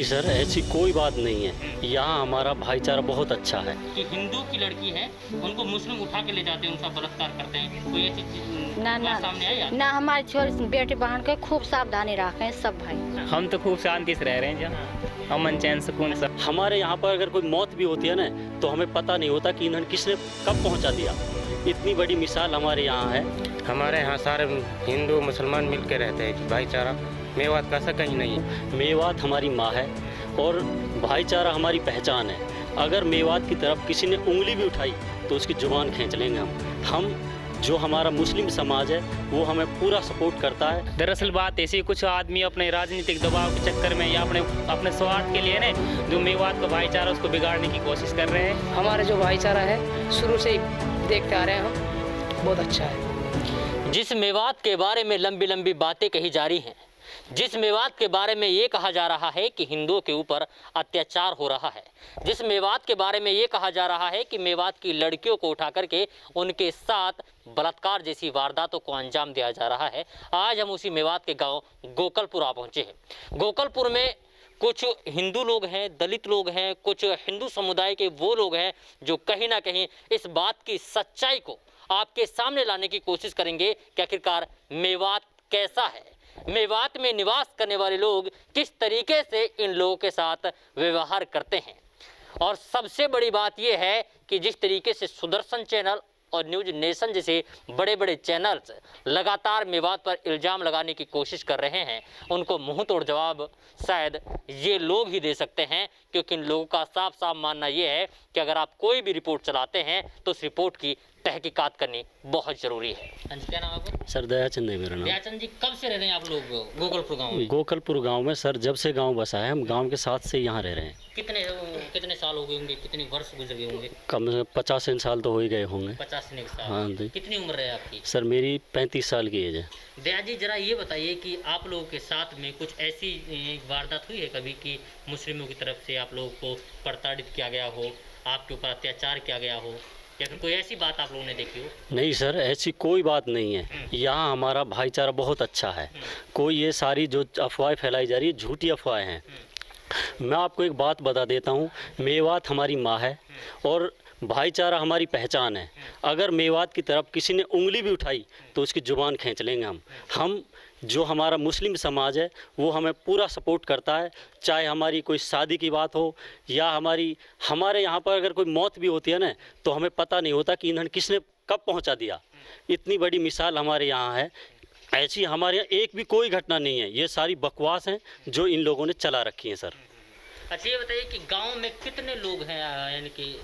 नहीं सर, ऐसी कोई बात नहीं है। यहाँ हमारा भाईचारा बहुत अच्छा है। कि हिंदू की लड़की है उनको मुस्लिम उठा के ले जाते हैं, उनका बलात्कार करते हैं, कोई ऐसी चीज ना सामने आई ना हमारे छोरी बेटे बहन के खूब सावधानी रखे हैं सब भाई। हम तो खूब शांति से रह रहे हैं जहाँ अमन चैन सुकून सब। हमारे यहाँ पर अगर कोई मौत भी होती है ना, तो हमें पता नहीं होता कि इन्होंने किसने कब पहुँचा दिया। इतनी बड़ी मिसाल हमारे यहाँ है। हमारे यहाँ सारे हिंदू मुसलमान मिल के रहते हैं, भाईचारा मेवात का ऐसा कहीं नहीं है। मेवात हमारी माँ है और भाईचारा हमारी पहचान है। अगर मेवात की तरफ किसी ने उंगली भी उठाई तो उसकी जुबान खींच लेंगे हम जो हमारा मुस्लिम समाज है वो हमें पूरा सपोर्ट करता है। दरअसल बात ऐसी, कुछ आदमी अपने राजनीतिक दबाव के चक्कर में या अपने स्वार्थ के लिए ने जो मेवात का भाईचारा उसको बिगाड़ने की कोशिश कर रहे हैं। हमारा जो भाईचारा है शुरू से ही देखते आ रहे हैं हम, बहुत अच्छा है। जिस मेवात के बारे में लंबी लंबी बातें कही जा रही हैं, जिस मेवात के बारे में ये कहा जा रहा है कि हिंदुओं के ऊपर अत्याचार हो रहा है, जिस मेवात के बारे में ये कहा जा रहा है कि मेवात की लड़कियों को उठा करके उनके साथ बलात्कार जैसी वारदातों को अंजाम दिया जा रहा है, आज हम उसी मेवात के गांव गोकलपुरा पहुंचे हैं। गोकलपुर में कुछ हिंदू लोग हैं, दलित लोग हैं, कुछ हिंदू समुदाय के वो लोग हैं जो कहीं ना कहीं इस बात की सच्चाई को आपके सामने लाने की कोशिश करेंगे कि आखिरकार मेवात कैसा है, मेवात में निवास करने वाले लोग किस तरीके से इन लोगों के साथ व्यवहार करते हैं। और सबसे बड़ी बात यह है कि जिस तरीके से सुदर्शन चैनल और न्यूज नेशन जैसे बड़े बड़े चैनल्स लगातार मेवात पर इल्ज़ाम लगाने की कोशिश कर रहे हैं, उनको मुंह तोड़ जवाब शायद ये लोग ही दे सकते हैं, क्योंकि इन लोगों का साफ साफ मानना ये है कि अगर आप कोई भी रिपोर्ट चलाते हैं तो उस रिपोर्ट की तहकीकात करनी बहुत ज़रूरी है। क्या नाम है आपका? सर दयाचंद है मेरा नाम। दयाचंद जी, कब से रह रहे हैं आप लोग गोकलपुर गाँव में? गोकलपुर गांव में सर जब से गांव बसा है, हम गांव के साथ से यहाँ रह रहे हैं। कितने साल हो गए होंगे, कितने वर्ष गुजर गए होंगे? कम से कम 50 साल तो हो ही गए होंगे। 50 साल। हाँ जी। कितनी उम्र है आपकी? सर मेरी 35 साल की एज है। दया जी, जरा ये बताइए कि आप लोगों के साथ में कुछ ऐसी वारदात हुई है कभी कि मुस्लिमों की तरफ से आप लोगों को प्रताड़ित किया गया हो, आपके ऊपर अत्याचार किया गया हो, या फिर कोई ऐसी बात आप लोगों ने देखी हो? नहीं सर, ऐसी कोई बात नहीं है। यहाँ हमारा भाईचारा बहुत अच्छा है। कोई ये सारी जो अफवाहें फैलाई जा रही है झूठी अफवाहें हैं। मैं आपको एक बात बता देता हूँ, मेवात हमारी माँ है और भाईचारा हमारी पहचान है। अगर मेवात की तरफ किसी ने उंगली भी उठाई तो उसकी जुबान खींच लेंगे हम जो हमारा मुस्लिम समाज है वो हमें पूरा सपोर्ट करता है। चाहे हमारी कोई शादी की बात हो या हमारे यहाँ पर अगर कोई मौत भी होती है ना, तो हमें पता नहीं होता कि इन्होंने किसने कब पहुँचा दिया। इतनी बड़ी मिसाल हमारे यहाँ है। ऐसी हमारे यहाँ एक भी कोई घटना नहीं है। ये सारी बकवास हैं जो इन लोगों ने चला रखी है सर। अच्छा, ये बताइए कि गाँव में कितने लोग हैं, यानी कि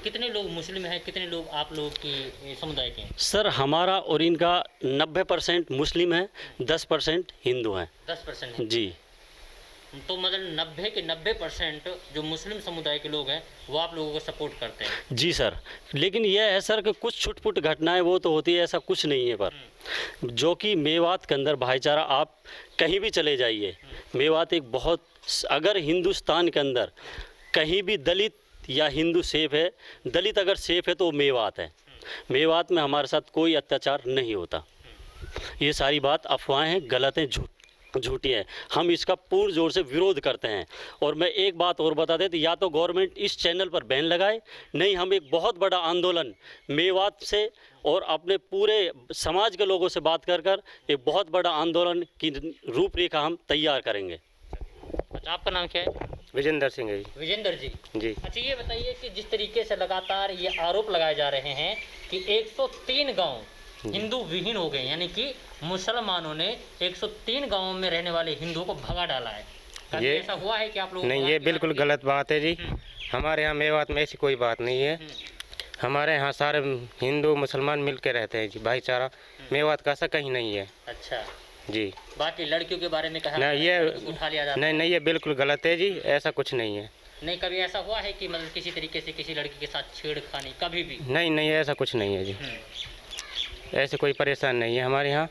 कितने लोग मुस्लिम हैं, कितने लोग आप लोगों की समुदाय के हैं? सर हमारा और इनका 90% मुस्लिम है, 10% हिंदू हैं। 10% जी। तो मतलब 90 के 90% जो मुस्लिम समुदाय के लोग हैं वो आप लोगों को सपोर्ट करते हैं? जी सर, लेकिन यह है सर कि कुछ छुटपुट घटनाएं वो तो होती है, ऐसा कुछ नहीं है। पर जो कि मेवात के अंदर भाईचारा, आप कहीं भी चले जाइए, मेवात एक बहुत, अगर हिंदुस्तान के अंदर कहीं भी दलित या हिंदू सेफ है, दलित अगर सेफ है तो मेवात है। मेवात में हमारे साथ कोई अत्याचार नहीं होता। ये सारी बात अफवाहें हैं, गलत हैं, झूठी है। हम इसका पूर्ण जोर से विरोध करते हैं। और मैं एक बात और बता दें, तो या तो गवर्नमेंट इस चैनल पर बैन लगाए, नहीं हम एक बहुत बड़ा आंदोलन मेवात से और अपने पूरे समाज के लोगों से बात कर एक बहुत बड़ा आंदोलन की रूपरेखा हम तैयार करेंगे। अच्छा, आपका नाम क्या है? विजेंद्र सिंह है। विजेंद्र जी जी। अच्छा, ये बताइए कि जिस तरीके से लगातार ये आरोप लगाए जा रहे हैं कि 103 गांव हिंदू विहीन हो गए, यानी कि मुसलमानों ने 103 गांवों में रहने वाले हिंदुओं को भगा डाला है, कभी ये ऐसा हुआ है कि आप लोगों नहीं, ये बिल्कुल गलत बात है जी। हमारे यहाँ मेवात में ऐसी कोई बात नहीं है। हमारे यहाँ सारे हिंदू मुसलमान मिल के रहते हैं जी, भाईचारा मेवात का ऐसा कहीं नहीं है। अच्छा जी। बाकी लड़कियों के बारे में कहा नहीं, ये उठा लिया जाता नहीं, ये बिल्कुल गलत है जी, ऐसा कुछ नहीं है। नहीं, कभी ऐसा हुआ है कि मतलब किसी तरीके से किसी लड़की के साथ छेड़खानी कभी भी? नहीं, ऐसा कुछ नहीं है जी। ऐसे कोई परेशान नहीं है हमारे यहाँ,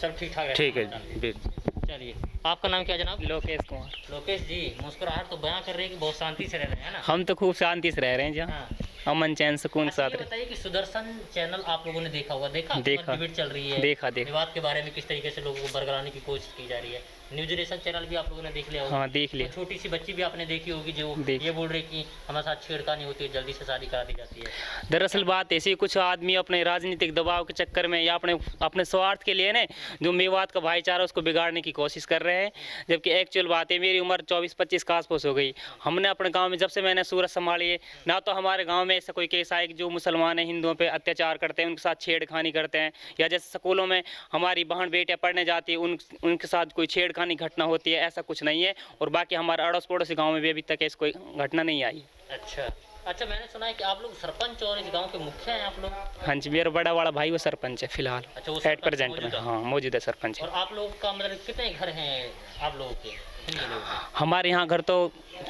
सब ठीक ठाक है? ठीक है जी। चलिए, आपका नाम क्या जनाब? लोकेश कुमार। लोकेश जी, मुस्कुराहट तो बयां कर रहे हैं कि बहुत शांति से रह रहे हैं ना? हम तो खूब शांति से रह रहे हैं जहाँ हाँ। अमन चैन सुकून के साथ ये रहे। बताइए कि सुदर्शन चैनल आप लोगों ने देखा होगा, देखा डिबेट चल रही है, देखा विवाद के बारे में किस तरीके से लोगों को बरगलाने की कोशिश की जा रही है। न्यूज नेशन चैनल भी आप लोगों ने देख लिया होगा। हाँ देख लिया। तो छोटी सी बच्ची भी आपने देखी होगी जो देख। ये बोल रही कि हमारे साथ छेड़खानी होती है, जल्दी से शादी करा दी जाती है। दरअसल बात ऐसी, कुछ आदमी अपने राजनीतिक दबाव के चक्कर में या अपने स्वार्थ के लिए ने जो मेवात का भाईचारा उसको बिगाड़ने की कोशिश कर रहे हैं। जबकि एक्चुअल बात है, मेरी उम्र 24-25 के आसपास हो गई। हमने अपने गांव में जब से मैंने सूरत संभाली है, ना तो हमारे गांव में ऐसा कोई केस आए कि जो मुसलमान हैं हिंदुओं पे अत्याचार करते हैं, उनके साथ छेड़खानी करते हैं, या जैसे स्कूलों में हमारी बहन बेटियाँ पढ़ने जाती है उनके साथ कोई छेड़खानी घटना होती है, ऐसा कुछ नहीं है। और बाकी हमारे अड़ोस पड़ोसी गाँव में भी अभी तक ऐसी कोई घटना नहीं आई। अच्छा, मैंने सुना है कि आप लोग सरपंच और इस गांव के मुखिया हैं आप लोग। हाँ जी, मेरा बड़ा वाला भाई वो सरपंच है फिलहाल। अच्छा, वो एट सरपंच प्रेजेंट में मौजूदा? हाँ मौजूदा सरपंच है। और आप लोगों का मतलब कितने घर हैं आप लोगों के, हिंदू लोगों के? हमारे यहाँ घर तो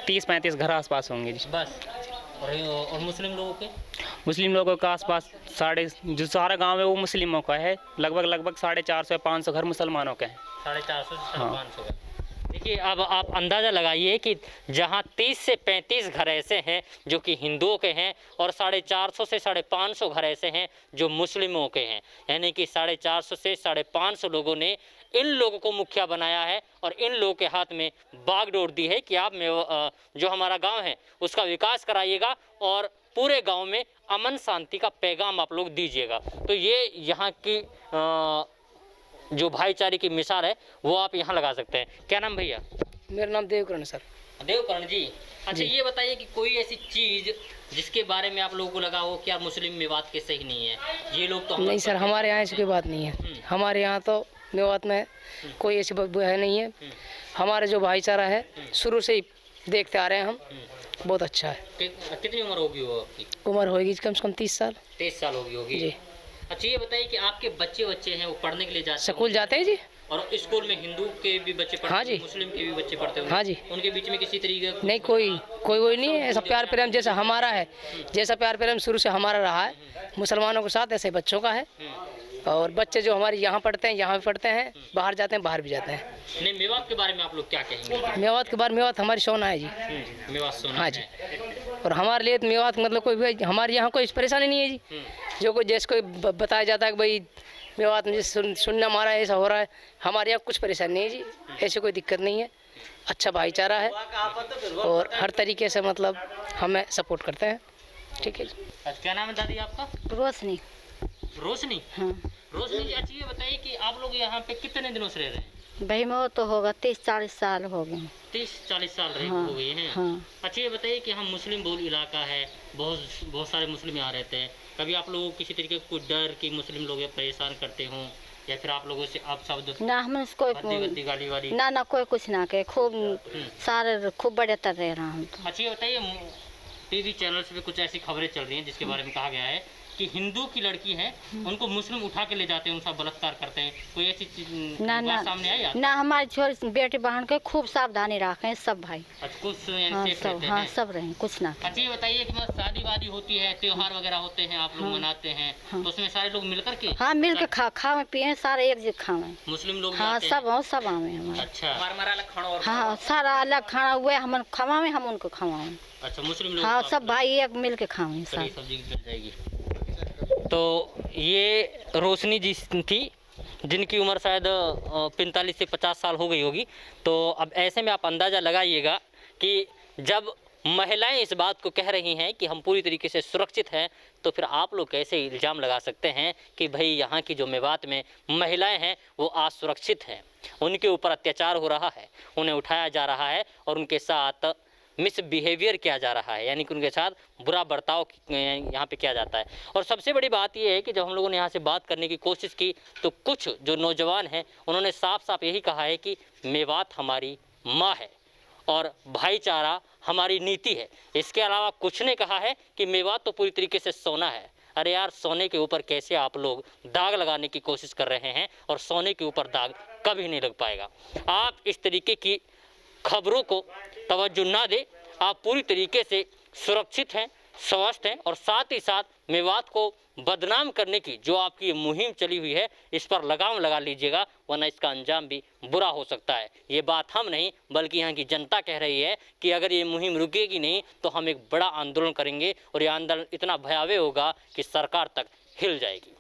30-35 घर आसपास होंगे जी। बस। और मुस्लिम लोगों के? मुस्लिम लोगों का आसपास जो सारा गांव है वो मुस्लिमों का है। लगभग 450 या 500 घर मुसलमानों के हैं। 450 से हाँ। 500 का। देखिए, अब आप अंदाज़ा लगाइए कि जहां 30 से 35 घर ऐसे हैं जो कि हिंदुओं के हैं और 450 से 550 घर ऐसे हैं जो मुस्लिमों के हैं। यानी कि 450 से 550 लोगों ने इन लोगों को मुखिया बनाया है और इन लोगों के हाथ में बागडोर दी है कि आप जो हमारा गांव है उसका विकास कराइएगा और पूरे गांव में अमन शांति का पैगाम आप लोग दीजिएगा। तो ये यहाँ की जो भाईचारे की मिसाल है वो आप यहाँ लगा सकते हैं। क्या नाम भैया? मेरा नाम देवकरण सर। देवकरण जी। अच्छा, ये बताइए कि कोई ऐसी चीज़ जिसके बारे में आप लोगों को लगा हो कि आप मुस्लिम मेवात के सही नहीं है, ये लोग तो नहीं सर, हमारे यहाँ ऐसी कोई बात नहीं है। हमारे यहाँ तो मेवात में कोई ऐसी बात है नहीं है। हमारा जो भाईचारा है शुरू से ही देखते आ रहे हैं हम, बहुत अच्छा है। कितनी उम्र होगी वो आपकी? उम्र होगी कम से कम 30 साल। 23 साल होगी जी। अच्छा, ये बताइए कि आपके बच्चे हैं वो पढ़ने के लिए जाते स्कूल जाते हैं जी। और स्कूल में हिंदू के भी बच्चे पढ़ते हाँ हैं, जी। मुस्लिम के भी बच्चे पढ़ते हैं? हाँ जी। उनके बीच में किसी तरीके का नहीं, कोई नहीं है। ऐसा प्यार प्रेम जैसा हमारा है, जैसा प्यार प्रेम शुरू से हमारा रहा है मुसलमानों के साथ, ऐसे बच्चों का है। और बच्चे जो हमारे यहाँ पढ़ते हैं यहाँ भी पढ़ते हैं, बाहर जाते हैं बाहर भी जाते हैं। नहीं, मेवात के बारे में आप लोग क्या कहेंगे? मेवात के बारे मेवात हमारी सोना है जी। मेवात सोना हाँ जी। है। और हमारे लिए तो मेवात मतलब कोई हमारे यहाँ कोई परेशानी नहीं है जी। जो कोई जैसे कोई बताया जाता है कि भाई मेवात में सुनना मारा है, ऐसा हो रहा है, हमारे यहाँ कुछ परेशानी नहीं है जी। ऐसी कोई दिक्कत नहीं है। अच्छा भाईचारा है और हर तरीके से मतलब हमें सपोर्ट करते हैं। ठीक है जी। क्या नाम है दादी आपका? रोशनी। रोशनी। हाँ। रोशनी जी, अच्छा ये बताइए कि आप लोग यहाँ पे कितने दिनों से रह रहे हैं? भाई में तो होगा 30-40 साल हो गए। 30-40 साल रहे हाँ, हो गए हैं। हाँ। अच्छा, ये बताइए कि हम मुस्लिम बहुल इलाका है, बहुत सारे मुस्लिम यहाँ रहते हैं। कभी आप लोगों को किसी तरीके का कोई डर कि मुस्लिम लोग ये परेशान करते हों या फिर आप लोगों से आप शब्द ना हमें कोई गाली वाली? ना कोई कुछ ना कहे, खूब सारे खूब बड़े तर रह रहा हूँ। अच्छा, ये बताइए, टीवी चैनल्स पे कुछ ऐसी खबरें चल रही हैं जिसके बारे में कहा गया है कि हिंदू की लड़की है उनको मुस्लिम उठा के ले जाते हैं, उनका बलात्कार करते हैं। कोई ऐसी चीज बात सामने आई आपको? ना हमारी छोरी बेटी बहन के खूब सावधानी रखें सब भाई। अच्छा, कुछ यानी हाँ सेफ सब, रहते हाँ हैं? सब रहे, कुछ ना कहे। अच्छा, ये बताइए कि मतलब शादी वादी होती है, त्योहार वगैरह होते हैं, आप लोग मनाते हैं, तो उसमें सारे लोग मिलकर के? हाँ मिल के खावे पिए सारे एक जगह खावे। मुस्लिम लोग हाँ जाते सब हैं? सब आवे हमारे। अच्छा, हमारा अलग खाना और हाँ सारा अलग खाना हुए, हम खवावे हम उनको खवावे। अच्छा, मुस्लिम लोग हाँ तो सब भाई एक मिल के खावे कड़ी सब। सब्जी मिल जाएगी। तो ये रोशनी जी थी जिनकी उम्र शायद 45 से 50 साल हो गई होगी। तो अब ऐसे में आप अंदाज़ा लगाइएगा कि जब महिलाएं इस बात को कह रही हैं कि हम पूरी तरीके से सुरक्षित हैं, तो फिर आप लोग कैसे इल्ज़ाम लगा सकते हैं कि भाई यहाँ की जो मेवात में महिलाएं हैं वो असुरक्षित हैं, उनके ऊपर अत्याचार हो रहा है, उन्हें उठाया जा रहा है और उनके साथ मिसबिहेवियर किया जा रहा है, यानी कि उनके साथ बुरा बर्ताव यहाँ पे किया जाता है। और सबसे बड़ी बात यह है कि जब हम लोगों ने यहाँ से बात करने की कोशिश की तो कुछ जो नौजवान हैं उन्होंने साफ साफ यही कहा है कि मेवात हमारी माँ है और भाईचारा हमारी नीति है। इसके अलावा कुछ ने कहा है कि मेवात तो पूरी तरीके से सोना है। अरे यार, सोने के ऊपर कैसे आप लोग दाग लगाने की कोशिश कर रहे हैं, और सोने के ऊपर दाग कभी नहीं लग पाएगा। आप इस तरीके की खबरों को तवज्जो ना दें, आप पूरी तरीके से सुरक्षित हैं, स्वस्थ हैं और साथ ही साथ मेवात को बदनाम करने की जो आपकी मुहिम चली हुई है इस पर लगाम लगा लीजिएगा, वरना इसका अंजाम भी बुरा हो सकता है। ये बात हम नहीं बल्कि यहाँ की जनता कह रही है कि अगर ये मुहिम रुकेगी नहीं तो हम एक बड़ा आंदोलन करेंगे और ये आंदोलन इतना भयावह होगा कि सरकार तक हिल जाएगी।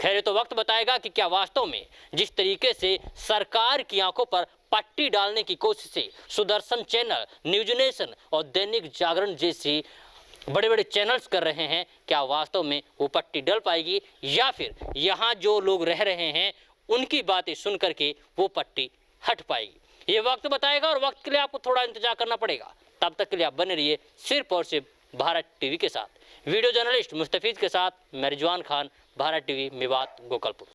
खैर, तो वक्त बताएगा कि क्या वास्तव में जिस तरीके से सरकार की आंखों पर पट्टी डालने की कोशिशें सुदर्शन चैनल, न्यूज नेशन और दैनिक जागरण जैसी बड़े बड़े चैनल्स कर रहे हैं, क्या वास्तव में वो पट्टी डल पाएगी या फिर यहाँ जो लोग रह रहे हैं उनकी बातें सुन करके वो पट्टी हट पाएगी। ये वक्त बताएगा और वक्त के लिए आपको थोड़ा इंतजार करना पड़ेगा। तब तक के लिए आप बने रहिए सिर्फ और सिर्फ भारत टीवी के साथ। वीडियो जर्नलिस्ट मुस्तफीज के साथ मैं रिजवान खान, भारत टीवी, मेवात, गोकलपुर।